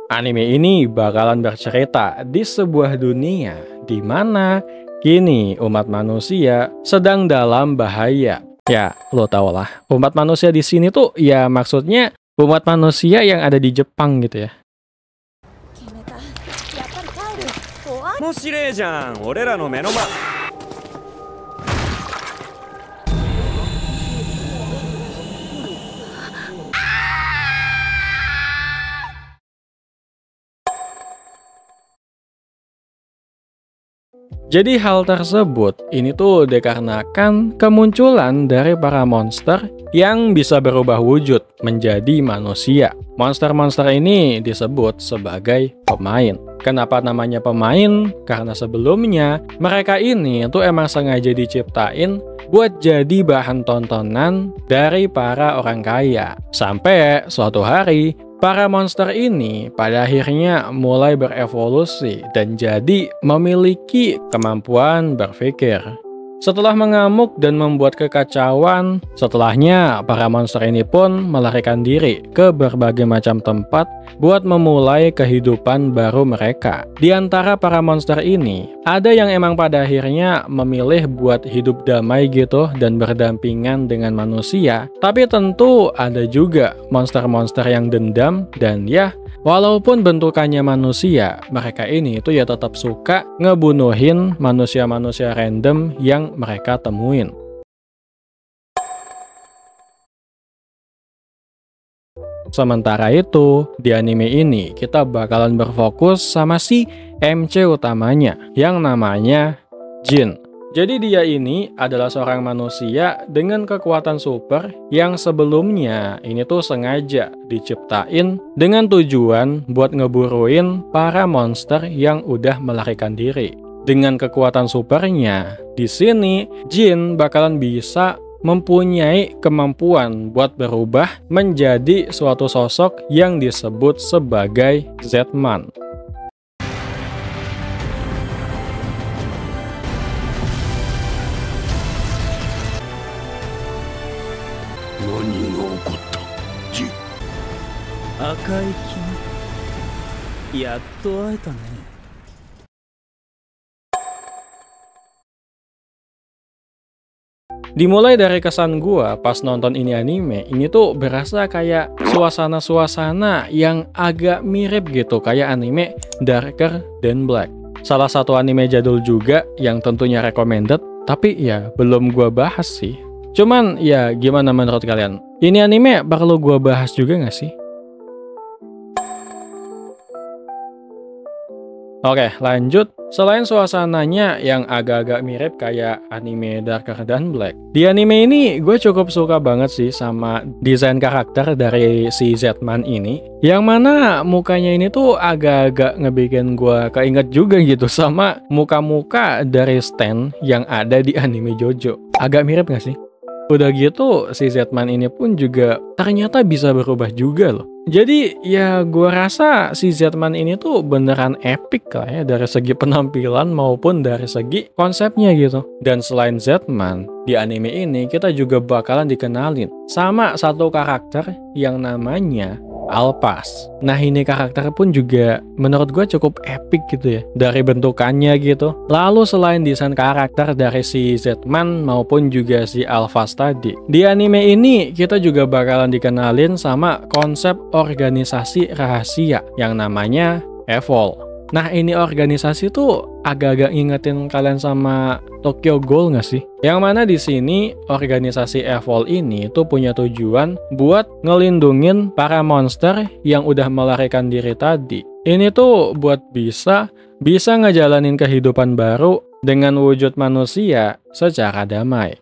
Anime ini bakalan bercerita di sebuah dunia di mana kini umat manusia sedang dalam bahaya. Ya, lo tau lah, umat manusia di sini tuh ya maksudnya umat manusia yang ada di Jepang gitu ya. 決めた。やっぱり帰る。怖い。もう指令じゃん、俺らの目の前。 Jadi hal tersebut ini tuh dikarenakan kemunculan dari para monster yang bisa berubah wujud menjadi manusia. Monster-monster ini disebut sebagai pemain. Kenapa namanya pemain? Karena sebelumnya mereka ini tuh emang sengaja diciptain buat jadi bahan tontonan dari para orang kaya. Sampai suatu hari para monster ini pada akhirnya mulai berevolusi dan jadi memiliki kemampuan berpikir. Setelah mengamuk dan membuat kekacauan, setelahnya para monster ini pun melarikan diri ke berbagai macam tempat buat memulai kehidupan baru mereka. Di antara para monster ini, ada yang emang pada akhirnya memilih buat hidup damai gitu dan berdampingan dengan manusia. Tapi tentu ada juga monster-monster yang dendam dan ya, walaupun bentukannya manusia, mereka ini itu ya tetap suka ngebunuhin manusia-manusia random yang mereka temuin. Sementara itu, di anime ini kita bakalan berfokus sama si MC utamanya yang namanya Jin. Jadi dia ini adalah seorang manusia dengan kekuatan super yang sebelumnya ini tuh sengaja diciptain dengan tujuan buat ngeburuin para monster yang udah melarikan diri. Dengan kekuatan supernya, di sini Jin bakalan bisa mempunyai kemampuan buat berubah menjadi suatu sosok yang disebut sebagai Z-Man. Akai Kimi, yatto aeta ne. Dimulai dari kesan gua pas nonton ini anime, ini tuh berasa kayak suasana-suasana yang agak mirip gitu kayak anime Darker Than Black. Salah satu anime jadul juga yang tentunya recommended, tapi ya belum gua bahas sih. Cuman ya gimana menurut kalian? Ini anime perlu gua bahas juga nggak sih? Oke, lanjut. Selain suasananya yang agak-agak mirip kayak anime Darker Than Black, di anime ini gue cukup suka banget sih sama desain karakter dari si Z-Man ini, yang mana mukanya ini tuh agak-agak ngebikin gue keinget juga gitu sama muka-muka dari stand yang ada di anime JoJo. Agak mirip gak sih? Udah gitu, si Z-Man ini pun juga ternyata bisa berubah juga loh. Jadi ya gue rasa si Z-Man ini tuh beneran epic lah ya dari segi penampilan maupun dari segi konsepnya gitu. Dan selain Z-Man, di anime ini kita juga bakalan dikenalin sama satu karakter yang namanya Alphas. Nah ini karakter pun juga menurut gue cukup epic gitu ya dari bentukannya gitu. Lalu selain desain karakter dari si Z-Man maupun juga si Alphas tadi, di anime ini kita juga bakalan dikenalin sama konsep organisasi rahasia yang namanya Evol. Nah ini organisasi tuh agak-agak ngingetin kalian sama Tokyo Ghoul nggak sih? Yang mana di sini organisasi Evol ini tuh punya tujuan buat ngelindungin para monster yang udah melarikan diri tadi. Ini tuh buat bisa ngejalanin kehidupan baru dengan wujud manusia secara damai.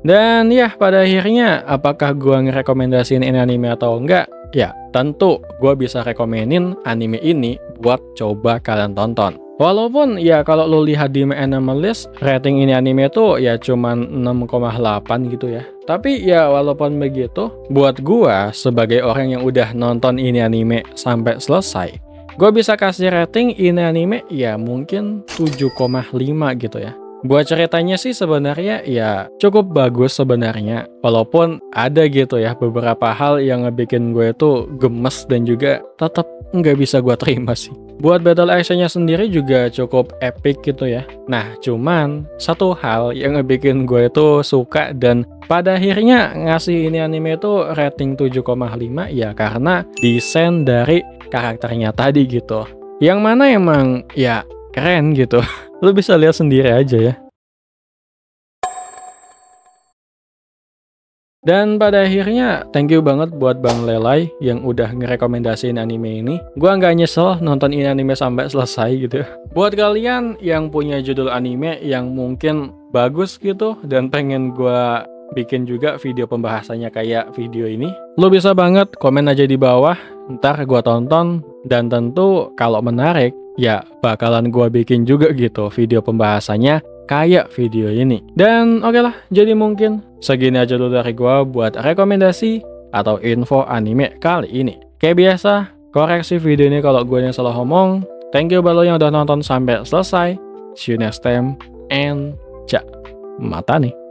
Dan ya pada akhirnya apakah gua ngerekomendasiin ini anime atau enggak? Ya tentu gua bisa rekomenin anime ini buat coba kalian tonton. Walaupun ya kalau lo lihat di Animalist, rating ini anime tuh ya cuman 6,8 gitu ya. Tapi ya walaupun begitu, buat gua sebagai orang yang udah nonton ini anime sampai selesai, gua bisa kasih rating ini anime ya mungkin 7,5 gitu ya. Buat ceritanya sih sebenarnya ya cukup bagus sebenarnya. Walaupun ada gitu ya beberapa hal yang ngebikin gue itu gemes dan juga tetap nggak bisa gue terima sih. Buat battle actionnya sendiri juga cukup epic gitu ya. Nah cuman satu hal yang ngebikin gue itu suka dan pada akhirnya ngasih ini anime itu rating 7,5 ya karena desain dari karakternya tadi gitu. Yang mana emang ya keren gitu. Lu bisa lihat sendiri aja ya. Dan pada akhirnya, thank you banget buat Bang Lelai yang udah ngerekomendasiin anime ini. Gua nggak nyesel nonton ini anime sampai selesai gitu. Buat kalian yang punya judul anime yang mungkin bagus gitu dan pengen gua bikin juga video pembahasannya kayak video ini, lo bisa banget komen aja di bawah, ntar gua tonton dan tentu kalau menarik, ya bakalan gua bikin juga gitu video pembahasannya kayak video ini. Dan oke lah, jadi mungkin segini aja dulu dari gua buat rekomendasi atau info anime kali ini. Kayak biasa, koreksi video ini kalau gue yang salah ngomong. Thank you buat lo yang udah nonton sampai selesai. See you next time and mata nih.